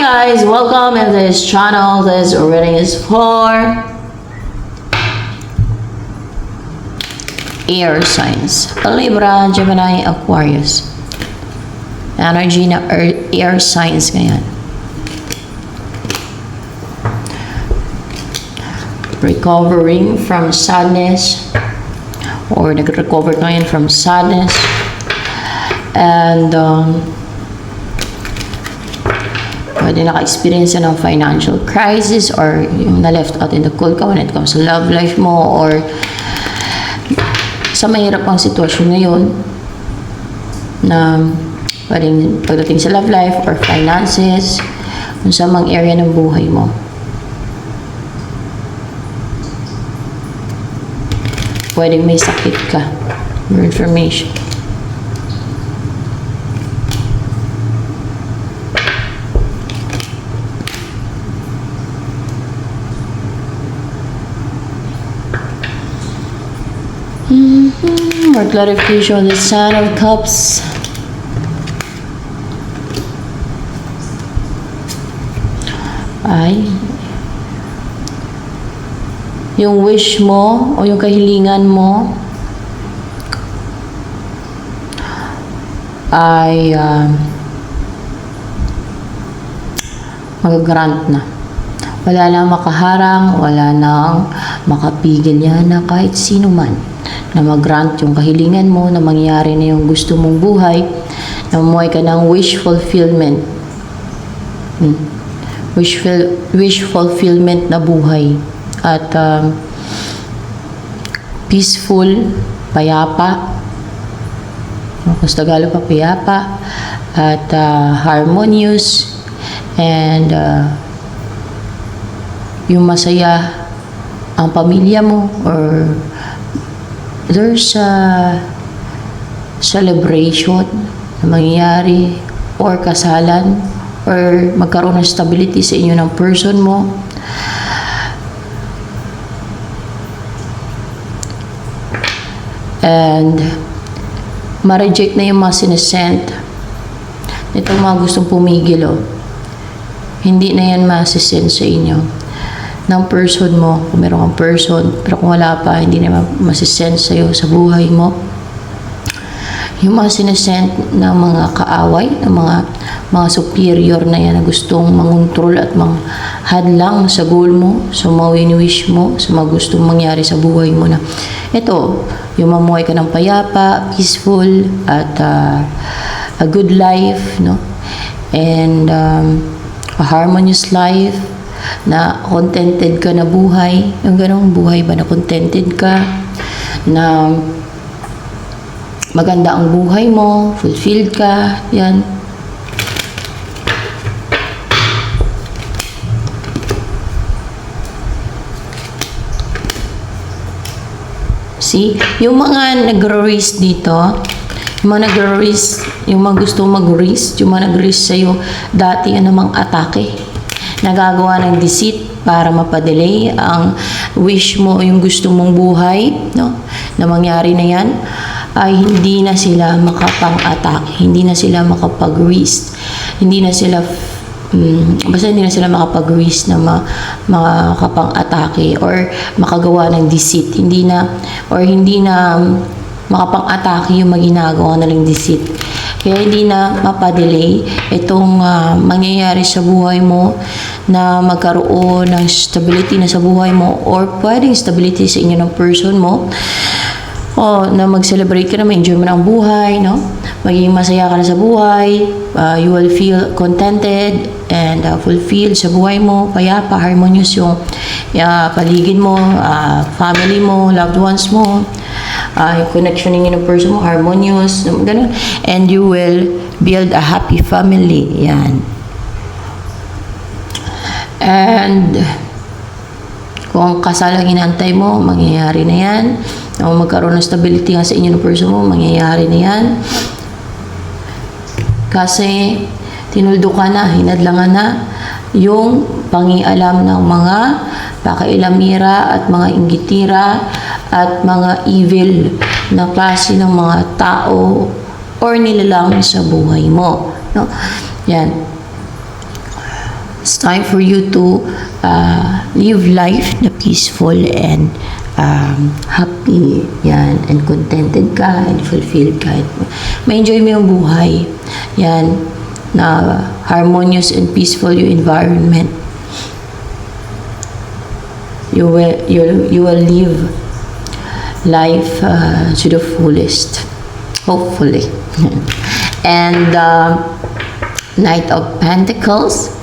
guys, welcome in this channel. This reading is for air signs. Libra, Gemini, Aquarius. Energy na air signs ngayon. Recovering from sadness, or nag-recover ngayon from sadness, and pwede naka-experience ng financial crisis, or yung na-left out in the cold ka when it comes to love life mo, or sa mahirap ang sitwasyon ngayon na pwedeng pagdating sa love life or finances, kung sa mang area ng buhay mo. Pwedeng may sakit ka. More information. More clarification on the Son of Cups. Ay, yung wish mo o yung kahilingan mo ay mag-grant na. Wala nang makaharang, wala nang makapigil yan na kahit sino man na mag-grant yung kahilingan mo, na mangyari na yung gusto mong buhay, na mamuhay ka ng wish fulfillment. Wish fulfillment na buhay. At peaceful, payapa, kung sa Tagalog pa, payapa, at harmonious, and yung masaya ang pamilya mo, or there's a celebration na mangyayari, or kasalan, or magkaroon ng stability sa inyo ng person mo. And ma-reject na yung mga sinesend nitong mga gustong pumigil, hindi na yan masisend sa inyo ng person mo, kung meron kang person. Pero kung wala pa, hindi na masisend sa iyo sa buhay mo. Yung mga sinesend ng mga kaaway, ng mga superior na yan na gustong mangontrol at manghadlang sa goal mo, sa mga wini-wish mo, sa mga gustong mangyari sa buhay mo, na ito, yung mamuhay ka ng payapa, peaceful, at a good life, no? And a harmonious life, na contented ka na buhay. Yung ganong buhay ba na contented ka, na maganda ang buhay mo, fulfilled ka, yan. See, yung mga nag-risk dito, yung mga nag-risk, yung mga gusto mag-risk, yung mga nag-risk sa'yo, dati yun namang atake. Nagagawa ng deceit para mapadelay ang wish mo, yung gusto mong buhay, no? Na mangyari na yan, ay hindi na sila makapang-atake, hindi na sila makapag-risk, hindi na sila basta hindi na sila makapag-risk na makapang-atake or makagawa ng deceit, hindi na makapang-atake yung maginagawa na ng deceit. Kaya hindi na mapadelay itong mangyayari sa buhay mo, na magkaroon ng stability na sa buhay mo, or pwedeng stability sa inyo ng person mo, o na mag-celebrate ka na, ma-enjoy mo na ang buhay, no? Maging masaya ka na sa buhay, you will feel contented and fulfilled sa buhay mo, payapa, harmonious yung paligid mo, family mo, loved ones mo, yung connection ninyo ng person mo, harmonious, ganun. And you will build a happy family, yan. And kung kasal ang inantay mo, mangyayari na yan. Kung magkaroon ng stability nga sa inyo ng person mo, mangyayari na yan. Kasi tinuldo ka na, hinadlangan na yung pangialam ng mga pakailamira at mga inggitira at mga evil na klase ng mga tao o, or nilalang sa buhay mo. No? Yan. It's time for you to live life na peaceful and happy, yan, and contented ka and fulfilled ka. Ma-enjoy mo yung buhay, yan, na harmonious and peaceful yung environment. You will live life to the fullest, hopefully. And Knight of Pentacles.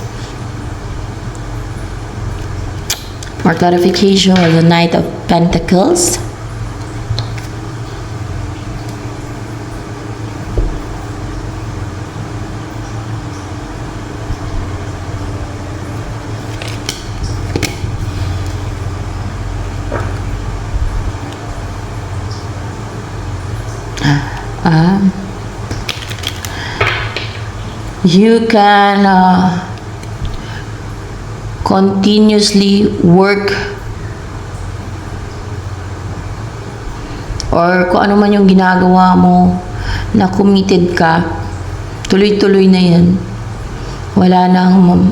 For clarification of the Knight of Pentacles. You can continuously work or kung ano man yung ginagawa mo na committed ka, tuloy-tuloy na yan. Wala nang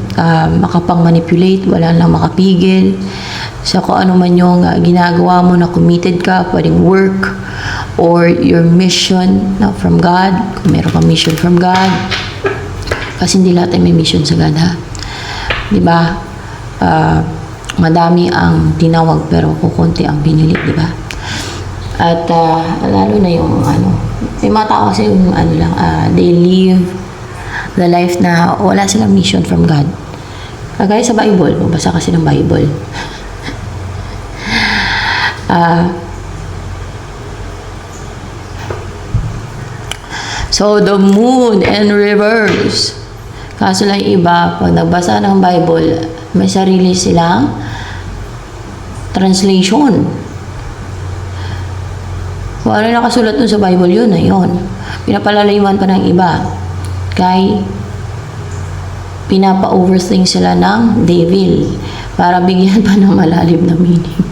makapang-manipulate, wala nang makapigil. So kung ano man yung ginagawa mo na committed ka, pwedeng work or your mission from God, kung meron kang mission from God. Kasi hindi lahat ay may mission sa God, ha? Diba? Madami ang tinawag pero kukunti ang pinili, diba? At lalo na yung may mga tao kasi yung they live the life na wala silang mission from God. Kagaya sa Bible, mabasa kasi ng Bible. So, the moon and reverse. Kaso lang iba, pag nagbasa ng Bible, may sarili silang translation. Kung ano nakasulat dun sa Bible, yun na yun. Pinapalalayuan pa ng iba. Kay pinapa-overthink sila ng devil para bigyan pa ng malalim na meaning.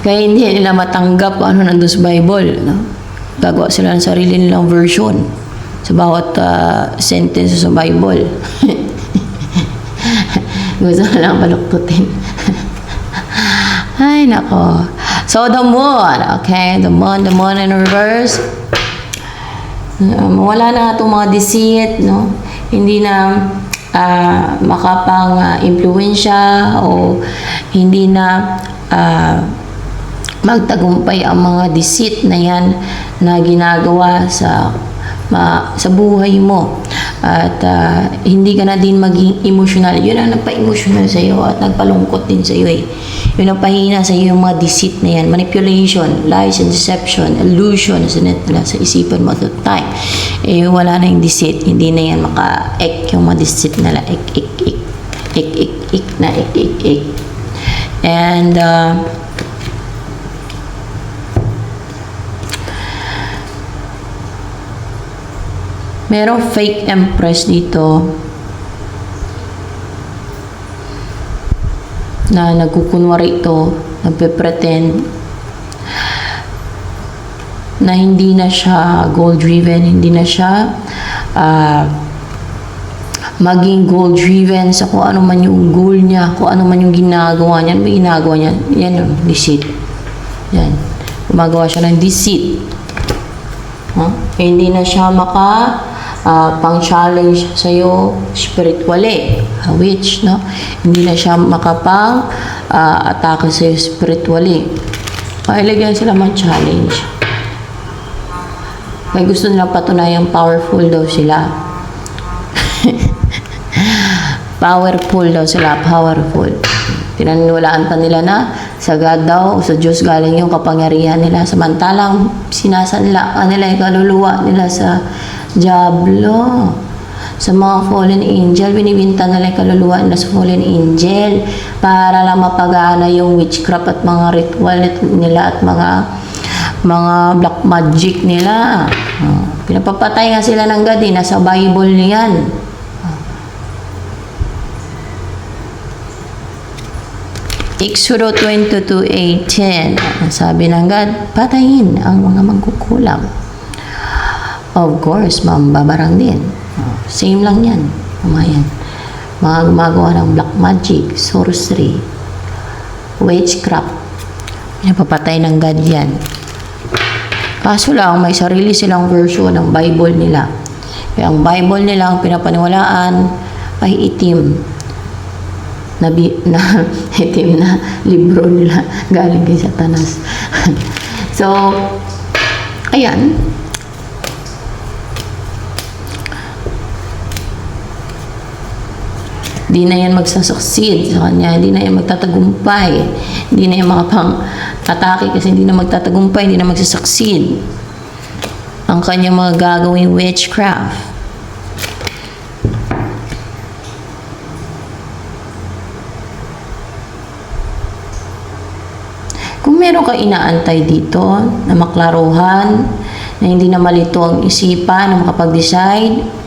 Kaya hindi nila matanggap kung ano nandun sa Bible. No? Gagawa sila ng sarili nilang version sa bawat sentence sa Bible. Gusto na lang baluktutin. Ay, nako. So, the moon. Okay, the moon in reverse. Wala na itong mga deceit, no? Hindi na makapang-impluensya o hindi na magtagumpay ang mga deceit na yan na ginagawa sa buhay mo. At hindi ka na din maging emotional. Yun ang nagpa-emotional sa iyo at nagpalungkot din sa iyo eh. Yun ang pahina sa iyo yung mga deceit na yan. Manipulation, lies and deception, illusion sa isipan mo at the time. Eh, wala na yung deceit. Hindi na yan maka-ek yung mga deceit na ek. And merong fake empress dito na nagkukunwari ito, nagpe-pretend na hindi na siya goal-driven, hindi na siya maging goal-driven sa kung ano man yung goal niya, kung ano man yung ginagawa niya. Ano ba ginagawa niya? Yan yung deceit. Yan. Gumagawa siya ng deceit. Hindi na siya pang-challenge sa'yo spiritually, witch, no? Hindi na siya makapang-atake sa'yo spiritually. Ilagyan sila mag-challenge. May gusto nila patunayang powerful daw sila. Powerful daw sila, powerful. Pinaniwalaan pa nila na sa God daw, sa Diyos galing yung kapangyarihan nila. Samantalang sinasanla nila yung kaluluwa nila sa Diablo. Sa mga fallen angel, binibinta nila yung kaluluwa nila sa fallen angel para lang mapagana yung witchcraft at mga ritual nila at mga black magic nila. Pinapapatay nga sila ng God, nasa Bible niyan. Exodo 22:18, sabi ng God, patayin ang mga mangkukulam. Of course, mambabarang din. Same lang yan. Yan. Mga gumagawa ng black magic, sorcery, witchcraft. Pinapapatay ng God yan. Kaso lang, may sarili silang version ng Bible nila. Kaya ang Bible nila, ang pinapaniwalaan, ay itim. Itim na libro nila galing kay Satanas. So, ayan. Hindi na yan magsasucceed sa kanya, hindi na yan magtatagumpay, hindi na yan makapang-atake kasi hindi na magtatagumpay, hindi na magsasucceed ang kanyang mga gagawing witchcraft. Kung meron ka inaantay dito na maklaruhan, na hindi na malito ang isipan, na makapag-decide,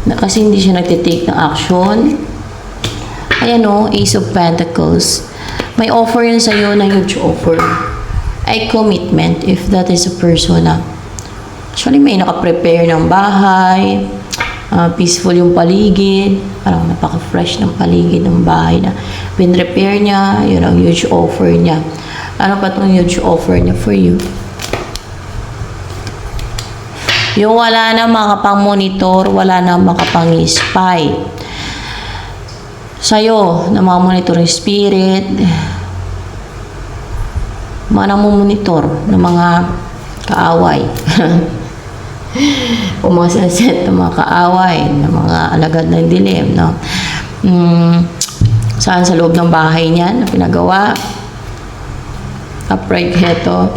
na kasi hindi siya nagtitake ng action. Ayan o, Ace of Pentacles. May offer yan sa'yo na huge offer. Ay commitment if that is a person na actually may nakaprepare ng bahay, peaceful yung paligid, parang napaka-fresh ng paligid ng bahay na pinrepair niya, yun ang huge offer niya. Ano pa itong huge offer niya for you? Yung wala na makapang-monitor, wala na makapang-spy. Sa'yo, na mga monitoring spirit, mga namumonitor ng mga kaaway. O mga sinaset ng mga kaaway, ng mga alagad ng dilim, no? Saan sa loob ng bahay niya na pinagawa? Upright heto.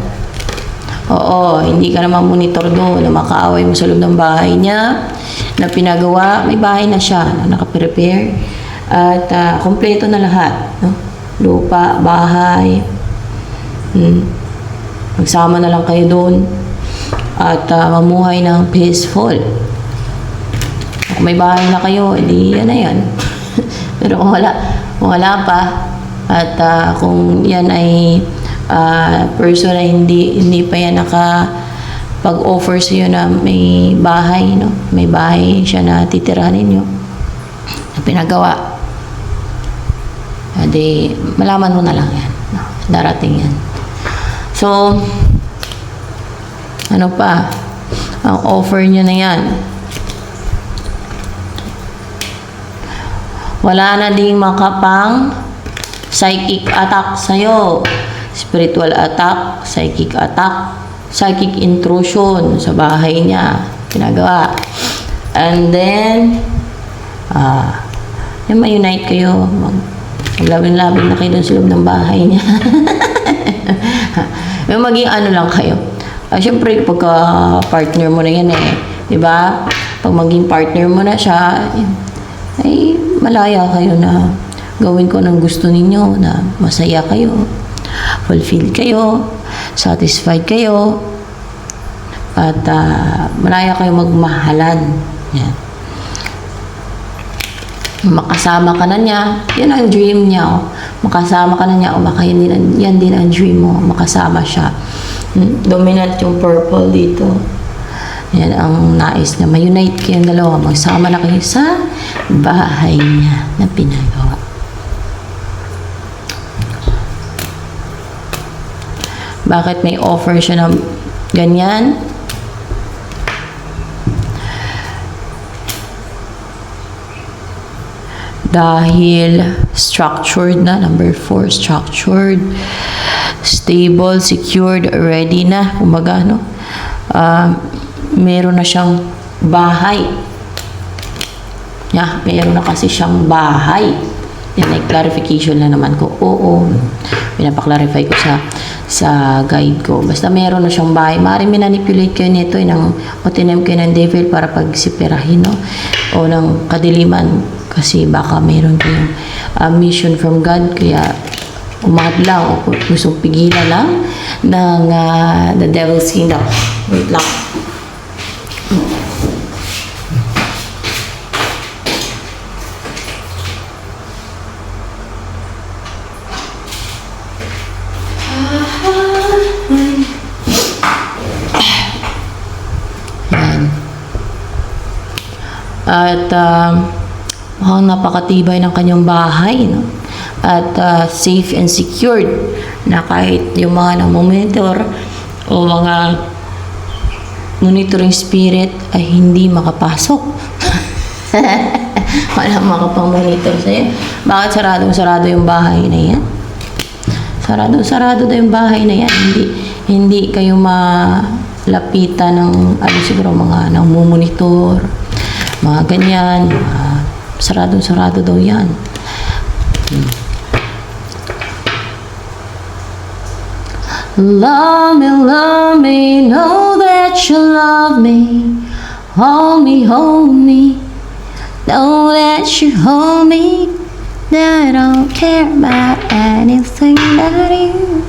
Oo, hindi ka naman monitor doon na makaaway mo sa loob ng bahay niya na pinagawa. May bahay na siya na nakaprepare at kompleto na lahat. No? Lupa, bahay. Magsama na lang kayo doon at mamuhay ng peaceful. Kung may bahay na kayo, edi yan na yan. Pero kung wala pa at kung yan ay person na hindi pa yan nakapag-offer sa iyo na may bahay, no? May bahay siya na titirahan ninyo na pinagawa. Adi, malaman mo na lang yan. No? Darating yan. So, ano pa? Ang offer nyo na yan. Wala na ding makapang psychic attack sa'yo. Spiritual attack, psychic intrusion sa bahay niya, pinagawa. And then, yung ma-unite kayo, maglabing-labing na kayo dun sa loob ng bahay niya. Yung maging ano lang kayo. Siyempre, pagka partner mo na yan di ba? Pag maging partner mo na siya, ay malaya kayo na gawin ko ng gusto ninyo, na masaya kayo. Fulfilled kayo, satisfied kayo, at malaya kayo magmahalan. Yan. Makasama ka na niya, yan ang dream niya. Oh. Makasama ka na niya, o baka yan din ang dream mo, makasama siya. Dominant yung purple dito. Yan ang nais niya. Ma-unite kayong dalawa, magsama na kayo sa bahay niya na pinagawa. Bakit may offer siya ng ganyan? Dahil structured na, number 4, structured, stable, secured, ready na, kumbaga, no? Meron na siyang bahay. Meron na kasi siyang bahay. Yan ay clarification na naman ko. Oo, pinapaklarify ko sa guide ko. Basta meron na siyang bahay. Maaaring manipulate kayo nito o tinem kayo ng devil para pagsipirahin, no? O ng kadiliman. Kasi baka meron kayong mission from God. Kaya umadlaw o gustong pigilan lang ng the devil's kingdom. Wait lang. At mukhang napakatibay ng kanyang bahay, no? At safe and secured na kahit yung mga namomonitor o mga monitoring spirit ay hindi makapasok. Walang makapang-monitor sa'yo. Bakit saradong-sarado yung bahay na yan? Saradong-sarado na yung bahay na yan. Hindi kayo malapitan ng siguro mga namomonitor, mga ganyan. Saradong-sarado daw yan. Love me, know that you love me. Hold me, know that you hold me. That I don't care about anything about you.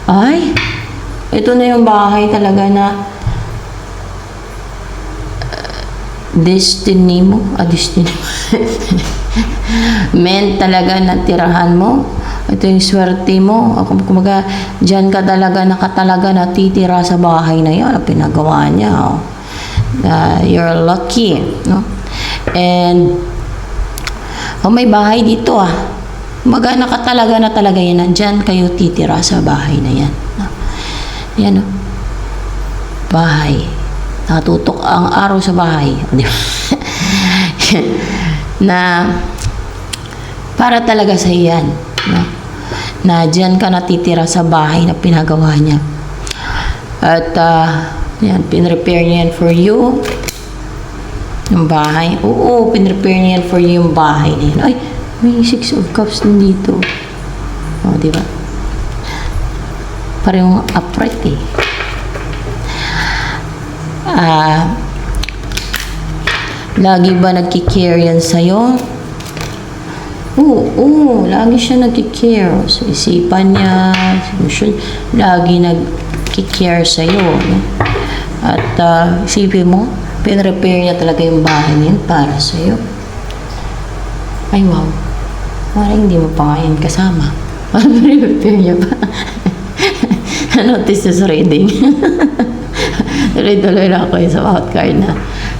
Ay, ito na yung bahay talaga na destiny mo. Destiny mo. Men talaga na tirahan mo. Ito yung swerte mo. Kumaga, dyan ka talaga nakatalaga natitira sa bahay na yun. Pinagawa niya. Oh. You're lucky. No? And may bahay dito Kumaga nakatalaga na talaga yan. Nandyan kayo titira sa bahay na yan. No? Yan bahay. Natutok ang araw sa bahay. Na para talaga sa iyan, no? Na dyan ka natitira sa bahay na pinagawa niya. At yan, pinrepaire niya yan for you yung bahay. Oo, pinrepaire niya yan for you yung bahay na yan. Ay, may 6 of cups din dito. O, diba? Parang upright lagi ba nagkikare yan sa'yo? Oo, lagi siya nagkikare sa isipan niya, lagi nagkikare sa'yo. No? At isipin mo, pinrepaire niya talaga yung bahay niya para sa'yo. Ay, wow. Parang hindi mo pa nga yan kasama. Parang pinrepaire niya pa. Notice sa reading. Tuloy-tuloy lang ako sa bawat card na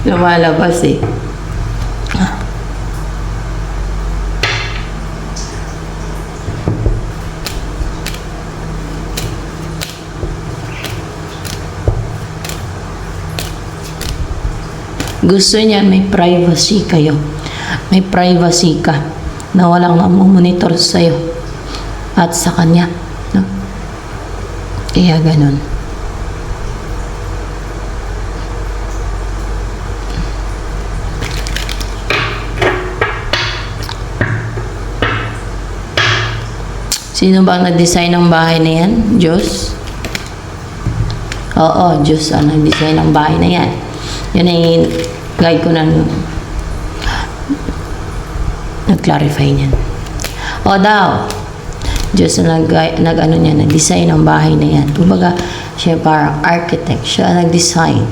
lumalabas Gusto niya may privacy kayo. May privacy ka na walang namomonitor sa'yo at sa kanya. No? Kaya ganun. Sino ba ang nag-design ng bahay na yan? Diyos? Oo, Diyos ang nag-design ng bahay na yan. Yan ay guide ko na nag-clarify niyan. O daw, Diyos ang nag-design ng bahay na yan. Kumbaga, siya parang architect. Siya nag-design.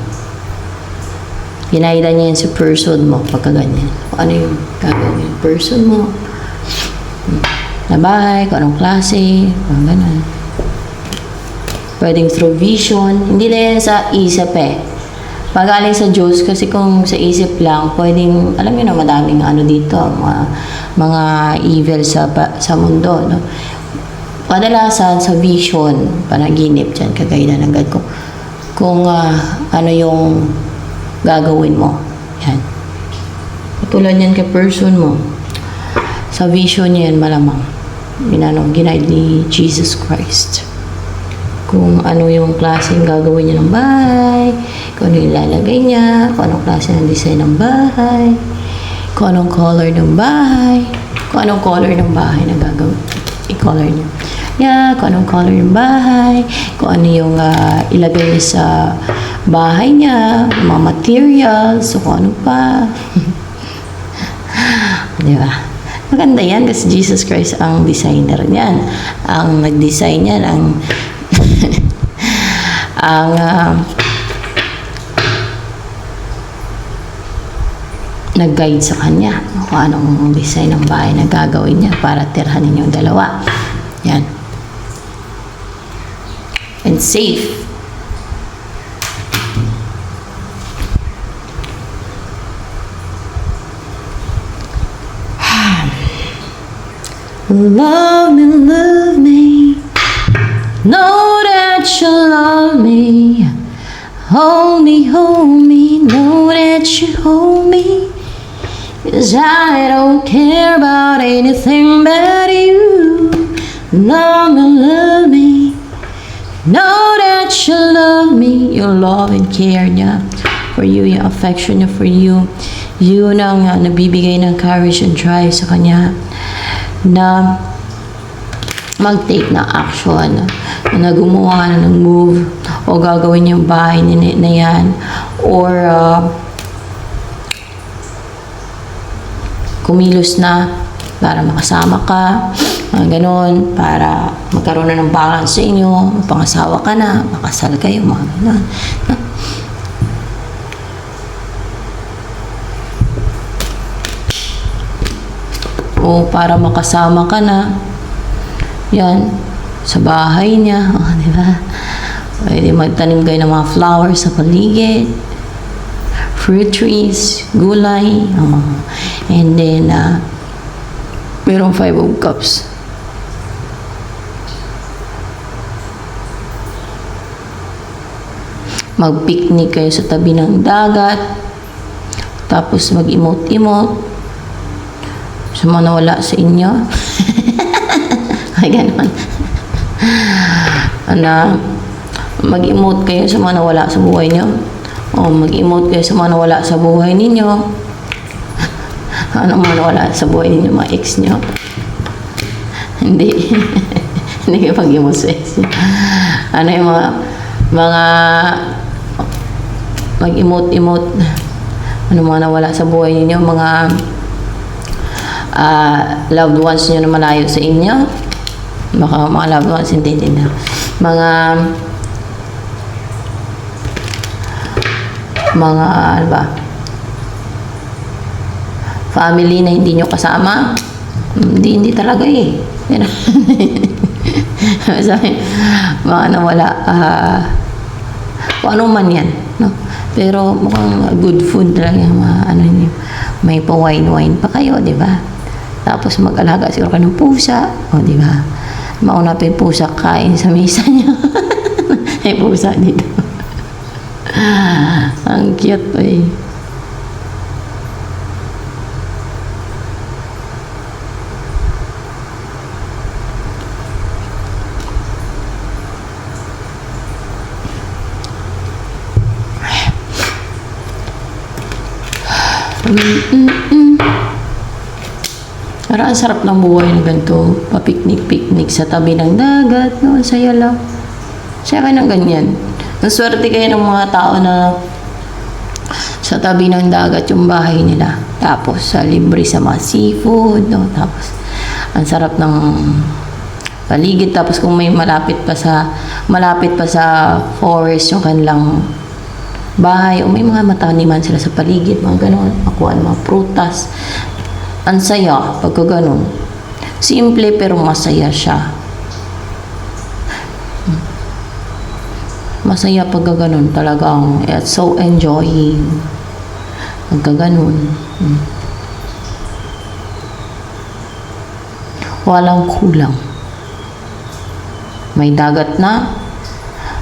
Ginayda niya yan sa person mo pagka ganyan. Kung ano yung gagawin yung person mo. Na bahay, kung anong klase, kung gano'n. Pwedeng through vision. Hindi na yan sa isip Pagaling sa Diyos, kasi kung sa isip lang, pwedeng, alam niyo na, madaming dito, mga evil sa mundo, no? Kadalasan sa vision, panaginip dyan, kagaya na ng God ko. Kung ano yung gagawin mo. Yan. Katulad yan kay person mo. Sa vision niya yan malamang. Ginaid ni Jesus Christ. Kung ano yung klaseng gagawin niya ng bahay, kung ano yung lalagay niya, kung anong klase ng design ng bahay, kung anong color ng bahay, kung anong color ng bahay na gagawin, i-color niya. Yeah, kung anong color ng bahay, kung ano yung ilagay niya sa bahay niya, mga materials, o kung ano pa. Di ba? Maganda yan kasi Jesus Christ ang designer niyan. Ang nag-design niyan, nag-guide sa kanya kung anong design ng bahay na gagawin niya para tirhanin yung dalawa. Yan. And safe. Love me, love me. Know that you love me. Hold me, know that you hold me. 'Cause I don't care about anything but you. Love me. Know that you love me. Yung love and care niya for you, yung affection niya for you. Yun ang nabibigay ng courage and drive sa kanya na mag-take na action, na gumawa na ng move, o gagawin yung bahay na yan, or kumilos na para makasama ka, ganon, para magkaroon na ng balance sa inyo, pangasawa ka na, makasal kayo, mga ganon. O para makasama ka na, yan, sa bahay niya, di ba? Pwede magtanim kayo ng mga flowers sa paligid, fruit trees, gulay, and then, merong 5 of Cups. Mag-picnic kayo sa tabi ng dagat, tapos mag-emote-emote, sa mga nawala sa inyo. Ay, ganon. Mag-emote kayo sa mga nawala sa buhay nyo. O mag-emote kayo sa mga nawala sa buhay ninyo. Ano mga nawala sa buhay ninyo, mga ex nyo? Hindi. Hindi kayo pag-emote sa ex nyo. Ano yung mga mag-emote-emote. Ano mga nawala sa buhay ninyo, mga loved ones nyo na malayo sa inyo. Baka mga loved ones, hindi na. Mga ano ba? Family na hindi nyo kasama. Hindi talaga eh. Sabi, mga nawala, kung ano man yan, no? Pero mukhang good food talaga, may pa-wine pa kayo, di ba? Tapos mag-alaga siguro ka ng pusa, o di ba? Mauna pa yung pusa kain sa mesa niyo. May pusa dito. Ang cute pa eh. Parang ang sarap ng buhay na ganito. Pa-picnic-picnic sa tabi ng dagat. No? Ang saya lang. Saya kayo ng ganyan. Ang swerte kayo ng mga tao na sa tabi ng dagat yung bahay nila. Tapos libre sa mga seafood. No? Tapos ang sarap ng paligid. Tapos kung may malapit pa sa forest yung kanilang bahay, o may mga mataniman sila sa paligid, mga ganon, makuha ng mga prutas. Ang saya pagka ganon. Simple pero masaya siya. Masaya pagka ganon, talagang it's so enjoying pagka ganon. Walang kulang. May dagat na,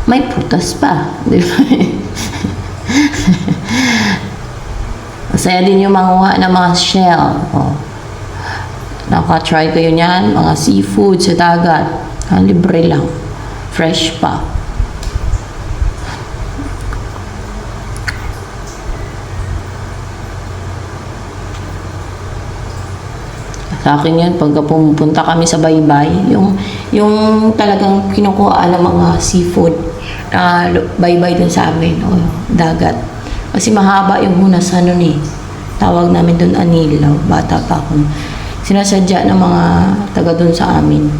may prutas pa, di ba? Masaya din yung manguha ng mga shell. Naka-try kayo niyan, mga seafood sa dagat. Libre lang. Fresh pa. Sa akin yan, pagka pumunta kami sa baybay, yung talagang kinukuha ng mga seafood, baybay din sa amin, o dagat. Kasi mahaba yung hunas nun eh. Tawag namin doon Anilaw. Bata pa ako. Sinasadya ng mga taga doon sa amin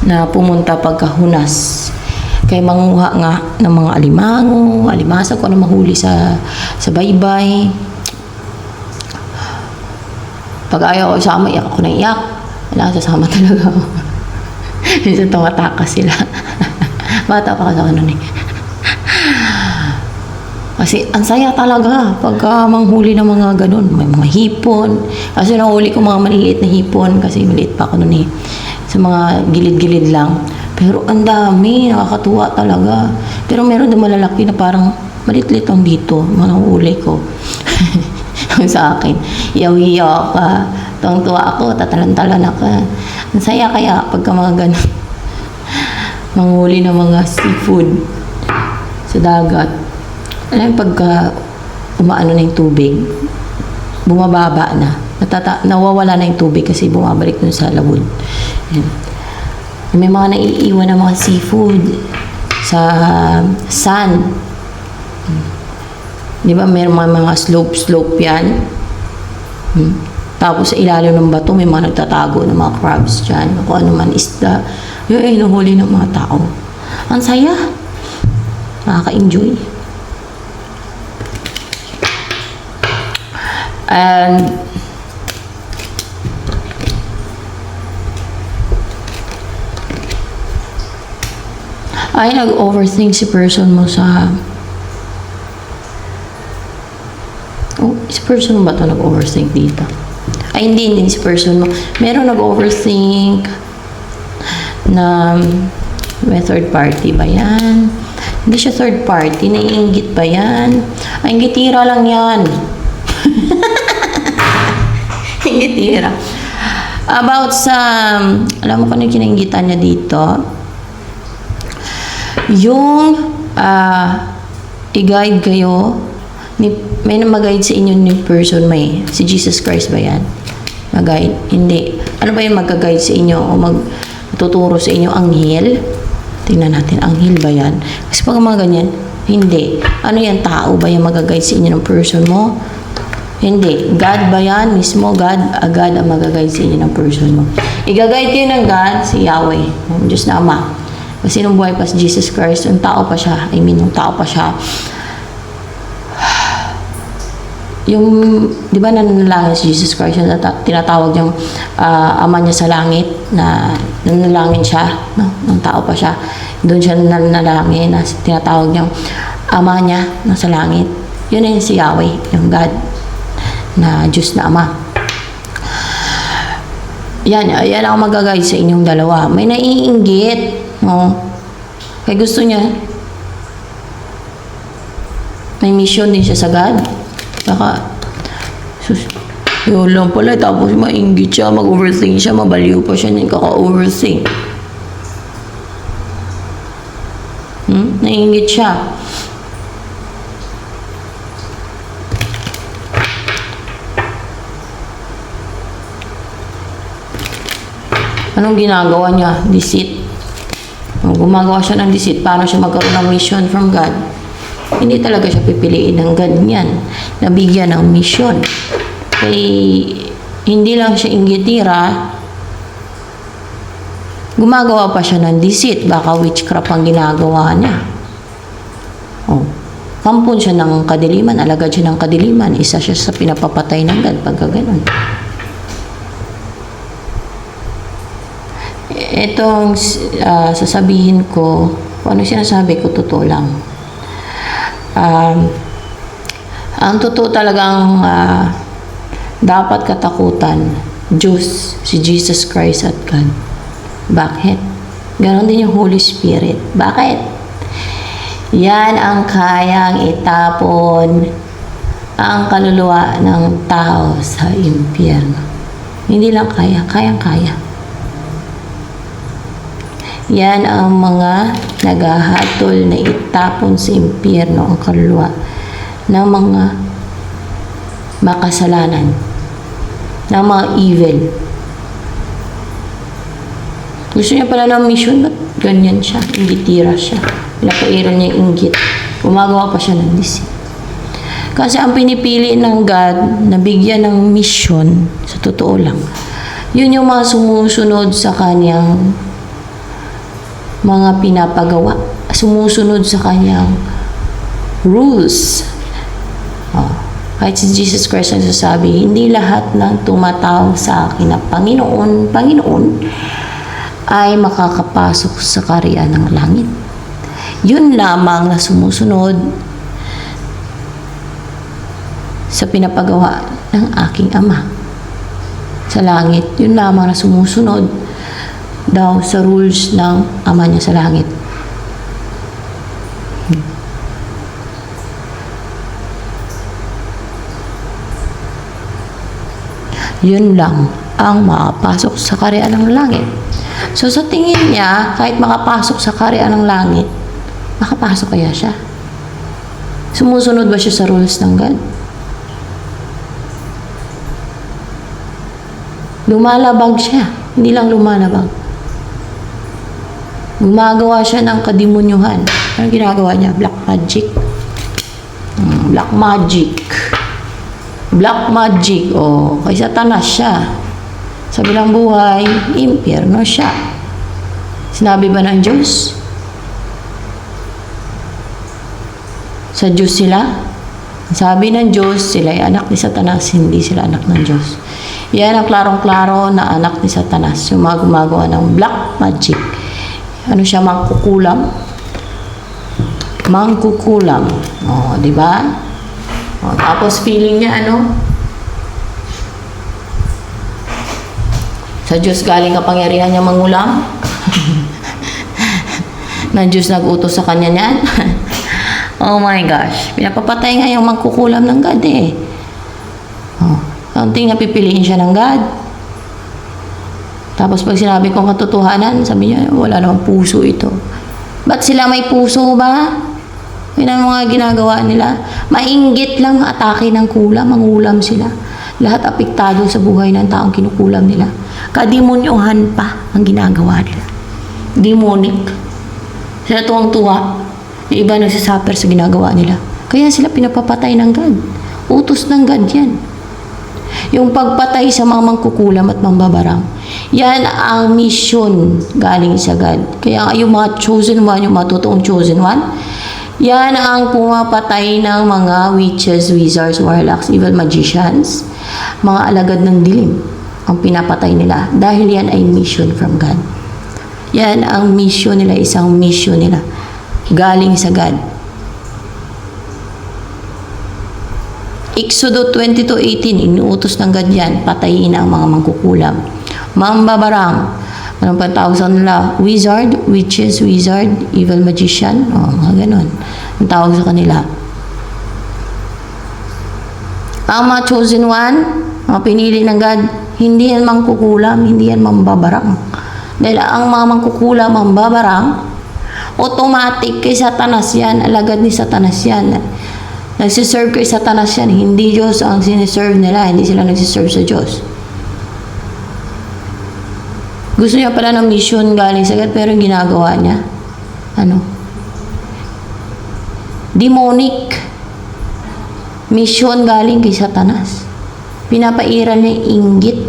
na pumunta pagkahunas. Kaya manguha nga ng mga alimango, alimasa, kung ano mahuli sa baybay. Pag ayaw ko isama, iyak ako na iyak. Wala, sasama talaga ako. Minsan tumatakas sila. Bata pa kasi ako nun eh. Kasi ang saya talaga pagka manghuli ng mga ganun. May mga hipon. Kasi nahuli ko mga maliliit na hipon kasi maliit pa ako nun eh. sa mga gilid-gilid lang. Pero ang dami, nakakatuwa talaga. Pero meron din malalaki na parang malit-lit lang dito, manahuli ko. Ang sa akin, iyaw-iyaw ka, tuwang-tuwa ako, tatalan-talan ako. Ang saya kaya pagka mga ganun, manghuli ng mga seafood sa dagat. Alam mo, pagka umaano na yung tubig, bumababa na. Nawawala na yung tubig kasi bumabalik dun sa labon. Yan. May mga naiiwan na mga seafood sa sand. Di ba, may mga slope yan. Tapos sa ilalim ng bato, may mga nagtatago ng mga crabs dyan. Kung ano man isda. Yung inuhuli ng mga tao. Ang saya. Nakaka-enjoy. And ay nag-overthink si person mo sa si person mo ba ito nag-overthink dito? Ay hindi si person mo. Meron nag-overthink na may third party ba yan? Hindi siya third party, naiinggit ba yan? Ay, inggitira lang yan. Inggitira. About sa, alam mo kung ano yung kinainggitan niya dito? Yung i-guide kayo, may mag-guide sa inyo ni person, may si Jesus Christ ba yan? Mag-guide? Hindi. Ano ba yung mag-guide sa inyo o magtuturo sa inyo? Anghel? Tingnan natin, anghel ba yan? Kasi pag mga ganyan, hindi. Ano yan, tao ba yung mag-guide sa inyo ng person mo? Hindi. God ba yan? Mismo God ang mag-guide sa inyo ng person mo. I-guide kayo ng God, si Yahweh, ng Diyos na Ama. Kasi nung buhay pa si Jesus Christ, yung tao pa siya, yung tao pa siya, yung, di ba nananalangin si Jesus Christ, yung tinatawag yung ama niya sa langit, na nanalangin siya, no? Nung tao pa siya, doon siya nanalangin, na tinatawag niyang ama niya na sa langit. Yun na si Yahweh, yung God, na Diyos na Ama. Yan ang mag-guide sa inyong dalawa. May naiinggit, no? Kaya gusto niya, may mission din siya sa God. Saka, yun lang pala, tapos mainggit siya, mag-overthink siya, mabaliw pa siya niyan, kaka-overthink. Naiinggit siya. Anong ginagawa niya? Deceit. Gumagawa siya ng deceit. Paano siya magkaroon ng mission from God? Hindi talaga siya pipiliin ng God niyan. Nabigyan ng mission. Kaya hindi lang siya inggitira. Gumagawa pa siya ng deceit. Baka witchcraft ang ginagawa niya. Kampon siya ng kadiliman. Alagad siya ng kadiliman. Isa siya sa pinapapatay ng God pagka ganun. Itong sasabihin ko, kung ano sinasabi ko, totoo lang. Ang totoo talagang dapat katakutan, Diyos, si Jesus Christ at God. Bakit? Ganon din yung Holy Spirit. Bakit? Yan ang kayang itapon ang kaluluwa ng tao sa impyerno. Hindi lang kaya, kayang-kaya. Yan ang mga naghahatol na itapon sa impyerno ang kaluluwa ng mga makasalanan, ng mga evil. Gusto niya pala ng mission, ba't ganyan siya? Inggitira siya. Pinapairan niya yung inggit. Gumagawa pa siya ng deceit. Kasi ang pinipili ng God na bigyan ng mission, sa totoo lang, yun yung mga sumusunod sa kanyang mga pinapagawa, sumusunod sa kanyang rules. Kahit si Jesus Christ ang sasabi, hindi lahat ng tumatawag sa akin na Panginoon, Panginoon, ay makakapasok sa kaharian ng langit. Yun lamang na sumusunod sa pinapagawa ng aking Ama sa langit. Yun lamang na sumusunod daw sa rules ng Ama niya sa langit. Yun lang ang makapasok sa kaharian ng langit. So sa tingin niya, kahit makapasok sa kaharian ng langit, makapasok kaya siya? Sumusunod ba siya sa rules ng God? Lumalabag siya. Hindi lang lumalabag. Gumagawa siya ng kademonyuhan. Ano ginagawa niya? Black magic. Black magic. Black magic. O, kay Satanas siya. Sa bilang buhay, impyerno siya. Sinabi ba ng Diyos? Sa Diyos sila? Sabi ng Diyos, sila ay anak ni Satanas, hindi sila anak ng Diyos. Yan ang klarong-klaro na anak ni Satanas, yung mga gumagawa ng black magic. Ano siya, mangkukulam? Mangkukulam. O, di ba? O, tapos feeling niya, ano? Sa Diyos galing kapangyarihan niya mangulam? Na Diyos nag-utos sa kanya niyan? Oh my gosh. Pinapapatay nga yung mangkukulam ng God eh. Oh, kaunting napipiliin siya ng God. Tapos pag sinabi kong katotohanan, sabi niya, wala namang puso ito. Ba't sila may puso ba? Yun ang mga ginagawa nila. Mainggit lang atake ng kulam, mangulam sila. Lahat apektado sa buhay ng taong kinukulam nila. Kademonyohan pa ang ginagawa nila. Demonic. Sila tuwang-tuwa. Yung iba nagsasuffer sa ginagawa nila. Kaya sila pinapapatay ng God. Utos ng God yan. Yung pagpatay sa mga mangkukulam at mambabarang. Yan ang mission galing sa God. Kaya yung mga chosen one, yung mga totoong chosen one, yan ang pumapatay ng mga witches, wizards, warlocks, evil magicians, mga alagad ng dilim ang pinapatay nila. Dahil yan ay mission from God. Yan ang mission nila, isang mission nila. Galing sa God. Exodo 22:18, inuutos ng God yan, patayin ang mga mangkukulam. Mambabarang, anong patawag sa nila? Wizard, witches, wizard, evil magician, mga ganon. Ang tawag sa kanila. Ang mga chosen one, mga pinili ng God, hindi yan mangkukulam, hindi yan mambabarang. Dahil ang mga mangkukulam, mambabarang, automatic kay Satanas yan, alagad ni Satanas yan. Nagsiserve kay Satanas yan, hindi Diyos ang siniserve nila, hindi sila nagsiserve sa Diyos. Gusto niya pala ng mission galing sa God, pero yung ginagawa niya, ano? Demonic. Mission galing kay Satanas. Pinapairan niya yung inggit.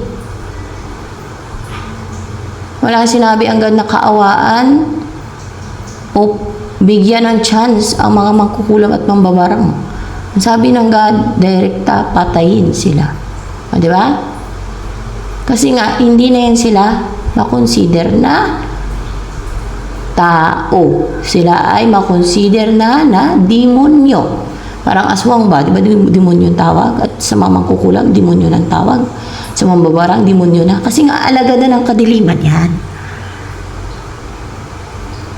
Wala sinabi ang God na kaawaan o bigyan ng chance ang mga mangkukulam at mambabarang. Ang sabi ng God, direkta, patayin sila. O, di ba? Kasi nga, hindi na yan sila makonsider na tao. Sila ay makonsider na demonyo. Parang aswang ba? Di ba demonyo yung tawag? At sa mga mangkukulam, demonyo ng tawag. Sa mambabarang, demonyo na. Kasi nga, alagad na ng kadiliman yan.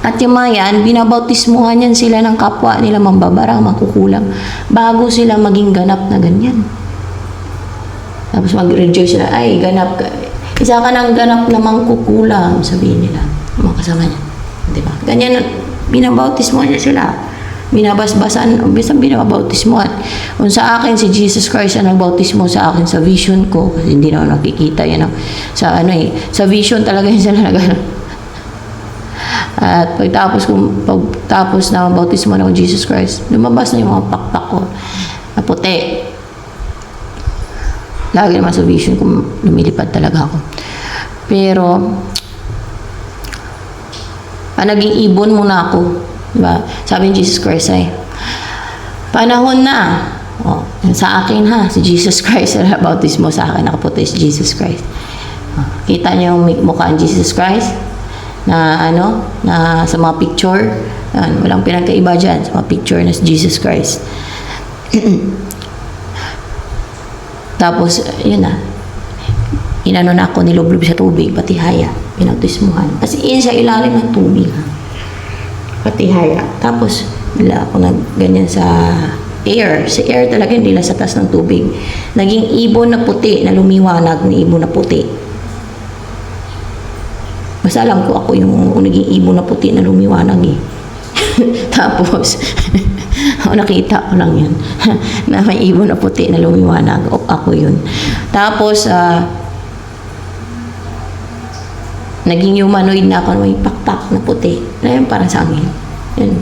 At yung mga yan, binabautismuhan yan sila ng kapwa nila mambabarang, mangkukulam, bago sila maging ganap na ganyan. Tapos mag-rejoice sila, ay, ganap ka. Isa ka ng ganap na mangkukulam, sabihin nila, mga kasama niya. Diba? Ganyan, binabautismuhan niya sila. Binabasbasan, binabautismuhan. Kung sa akin, si Jesus Christ ang nagbautismo sa akin sa vision ko, kasi hindi na ako nakikita yan. Sa vision talaga yun sila nagano. At pagtapos na bautismo ng Jesus Christ, lumabas na yung mga pakpak ko na puti. Lagi naman sa vision kung lumilipad talaga ako. Pero, naging ibon muna ako. Diba? Sabi ni Jesus Christ ay, panahon na. Sa akin ha, si Jesus Christ, bautismo sa akin, nakaputi si Jesus Christ. Kita niyo yung mukha ni Jesus Christ? Na na sa mga picture, walang pinagkaiba dyan sa mga picture na si Jesus Christ. Tapos, yun na. Inano na ako, nilublob sa tubig, pati haya. Pinagtismuhan. As in, sa ilalim ng tubig. Patihaya. Tapos, bila ako ganyan sa air. Sa air talaga, hindi lang sa taas ng tubig. Naging ibon na puti, na lumiwanag na ibon na puti. Basta alam ko ako yung naging ibon na puti na lumiwanag eh. Tapos, nakita ko lang yun. Na may ibon na puti na lumiwanag. O, ako yun. Tapos, naging humanoid na ako, may pakpak na puti. Na yun, parang sa anghel. Yun,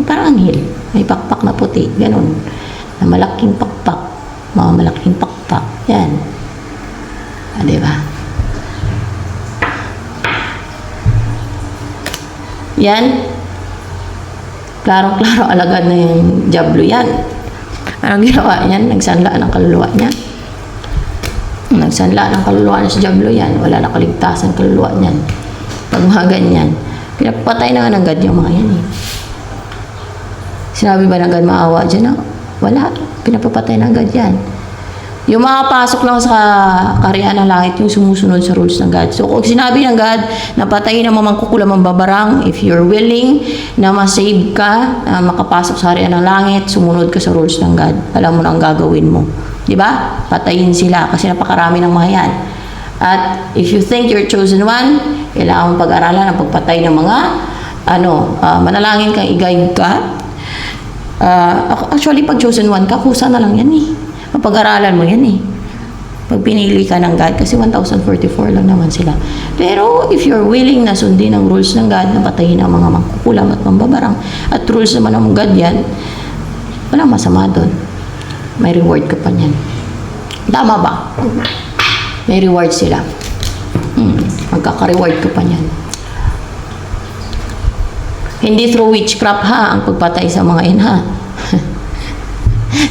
parang anghel. May pakpak na puti. Ganon. Na malaking pakpak. Mga malaking pakpak. Yan. Diba? Yan. Klarong-klaro alagad na yung Diablo yan. Anong ginawa niyan? Nagsanla ng kaluluwa niya. Nagsanla ng kaluluwa niya sa Diablo yan. Wala na kaligtasan kaluluwa niyan. Pag mga ganyan, pinapatay na nga ng God yung mga yan eh. Sinabi ba ng God maawa dyan? Wala. Pinapapatay ng God yan. Yung makapasok lang sa kaharian ng langit, yung sumusunod sa rules ng God. So, kung sinabi ng God na patayin ang mamangkukulam ang babarang, if you're willing na masave ka, na makapasok sa kaharian ng langit, sumunod ka sa rules ng God. Alam mo na ang gagawin mo. Diba? Patayin sila kasi napakarami ng mga yan. At if you think you're chosen one, kailangan mong pag-aralan ang pagpatay ng mga manalangin kang i-guide ka. Actually, pag chosen one ka, kusa na lang yan eh. Mapag-aralan mo yan eh. Pag pinili ka ng God, kasi 1,044 lang naman sila. Pero if you're willing na sundin ang rules ng God, na patayin ang mga mangkukulam at mambabarang, at rules naman ng God yan, walang masama doon. May reward ka pa niyan. Tama ba? May reward sila. Magkaka-reward ka pa niyan. Hindi through witchcraft ha, ang pagpatay sa mga yan ha.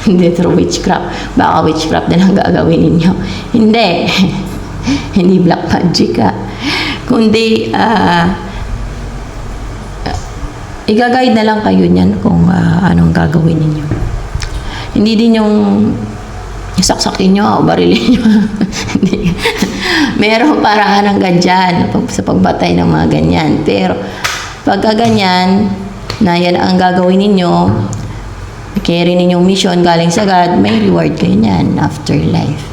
Hindi through witchcraft. Baka witchcraft din ang gagawin ninyo. Hindi. Hindi black magic ha. Kundi, i-guide na lang kayo niyan kung anong gagawin ninyo. Hindi din yung saksakin nyo o barilin nyo. Merong paraan ng ganyan sa pagbatay ng mga ganyan. Pero, pagka ganyan, na yan ang gagawin ninyo, carry ninyong mission galing sa God, may reward kayo niyan after life.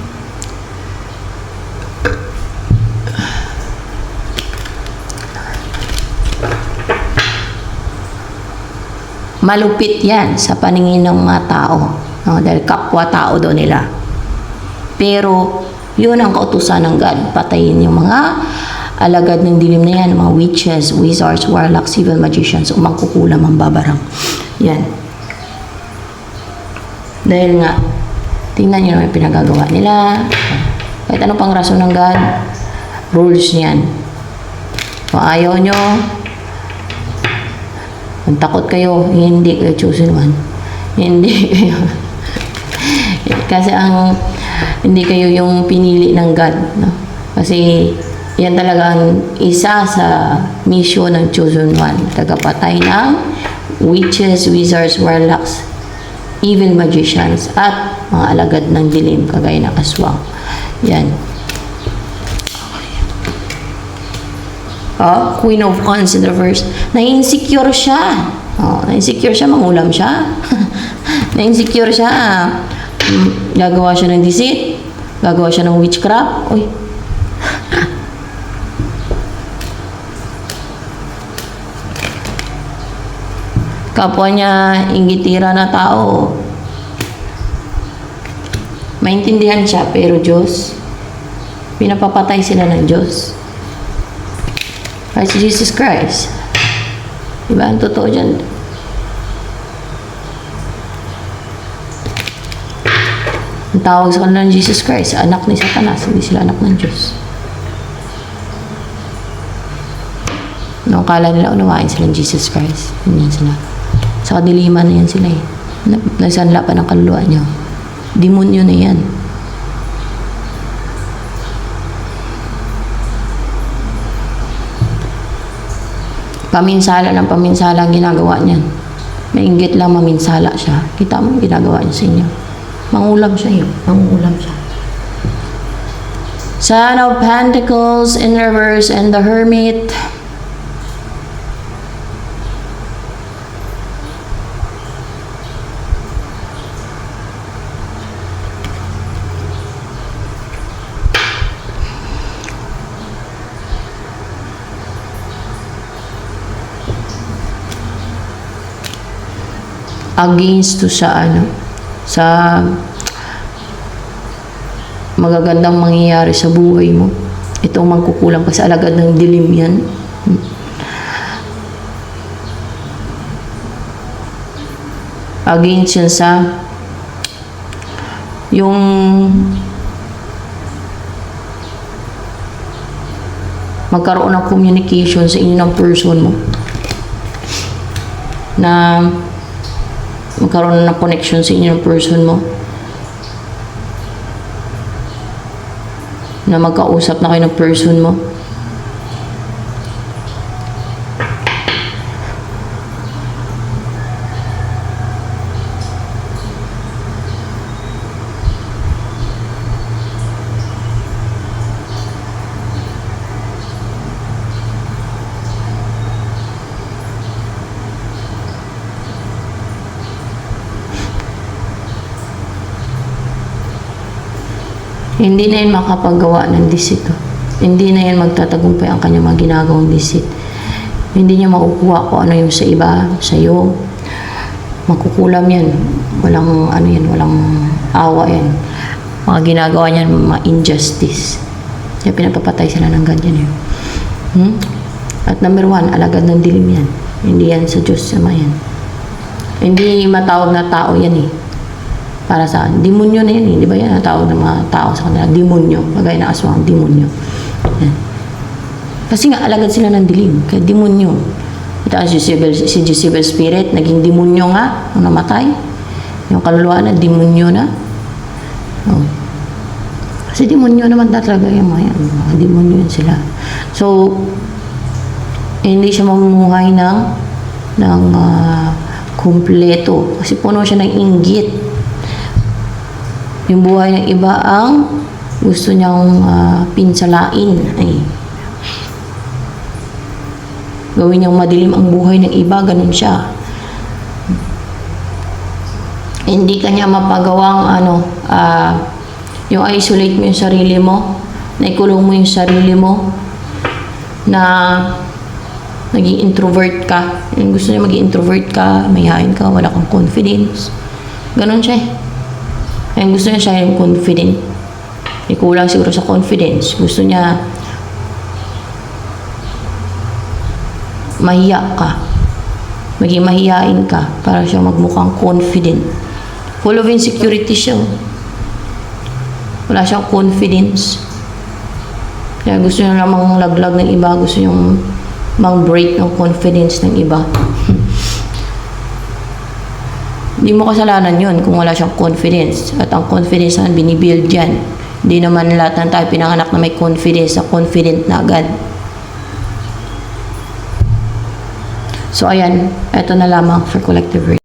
Malupit yan sa paningin ng mga tao. No? Dahil kapwa-tao daw nila. Pero, yun ang kautusan ng God. Patayin yung mga alagad ng dilim na yan, mga witches, wizards, warlocks, evil magicians, umangkukulam ang babarang. Yan. Dahil nga, tingnan nyo naman yung pinagagawa nila. Kahit ano pang rason ng God, rules niyan. Kung ayaw nyo, kung takot kayo, hindi kayo chosen one. Hindi kayo. Kasi hindi kayo yung pinili ng God. No? Kasi, yan talaga ang isa sa mission ng chosen one. Tagapatay ng witches, wizards, warlocks, evil magicians, at mga alagad ng dilim, kagaya ng aswang. Yan. Queen of Wands in reverse. Na-insecure siya. Na-insecure siya, mangulam siya. Na-insecure siya. Gagawa siya ng deceit. Gagawa siya ng witchcraft. Uy. Kapwa niya inggitira na tao. Maintindihan siya, pero Diyos, pinapapatay sila ng Diyos. Kahit si Jesus Christ. Diba? Ang totoo dyan. Ang tawag sa kanila ng Jesus Christ, anak ni Satanas, hindi sila anak ng Diyos. Noong kala nila unawain sila ng Jesus Christ, ganyan sila. Sa kadiliman na yan sila eh. Nagsanla pa ng kaluluwa niyo. Demonyo na yan. Paminsala ng paminsala ang ginagawa niyan. Mainggit lang maminsala siya. Kita mo yung ginagawa niya sa inyo. Mangulam siya yun. Mangulam siya. Son of Pentacles in reverse and the Hermit. Against to sa sa magagandang mangyayari sa buhay mo. Itong mangkukulam ka sa alagad ng dilim yan. Against yan sa yung magkaroon ng communication sa inyo ng person mo na magkaroon ng connection sa inyo ng person mo na magkausap na kayo ng person mo. Hindi na yan makapagawa ng deceit. Hindi na yan magtatagumpay ang kanyang mga ginagawang deceit. Hindi niya makukuha kung ano yung sa iba, sa iyo. Makukulam yan. Walang walang awa yan. Mga ginagawa niyan, mga injustice. Kaya pinapapatay sila ng ganyan yun. At number 1, alagad ng dilim yan. Hindi yan sa Diyos sama yan. Hindi matawag na tao yan eh. Para sa demonyo na yan eh. Di ba yan natawag ng mga tao sa kanila? Demonyo. Bagay na aswang, demonyo. Yan. Kasi nga, alagad sila ng dilim. Kaya demonyo. Ito si Jezebel spirit, naging demonyo nga, ang namatay. Yung kaluluwa na, demonyo na. Oh. Kasi demonyo naman talaga yung mga yan. Mga demonyo yan sila. So, hindi siya mamumuhay ng kumpleto. Kasi puno siya ng inggit. Yung buhay ng iba ang gusto niyang pinsalain. Ay. Gawin niyang madilim ang buhay ng iba, ganun siya. Hindi kanya mapagawang yung isolate mo yung sarili mo, naikulong mo yung sarili mo, na naging introvert ka. Yung gusto niya maging introvert ka, mahihain ka, wala kang confidence. Ganun siya eh. Kaya gusto niya siya yung confident. May kulang siguro sa confidence. Gusto niya mahiya ka. Maging mahiyain ka para siya magmukhang confident. Full of insecurity siya. Wala siyang confidence. Kaya gusto niya namang laglag ng iba. Gusto niya mag-break ng confidence ng iba. Hindi mo kasalanan yun kung wala siyang confidence. At ang confidence na binibuild dyan. Hindi naman lahat ng tayo pinanganak na may confidence, na confident na agad. So ayan, ito na lamang for collective reading.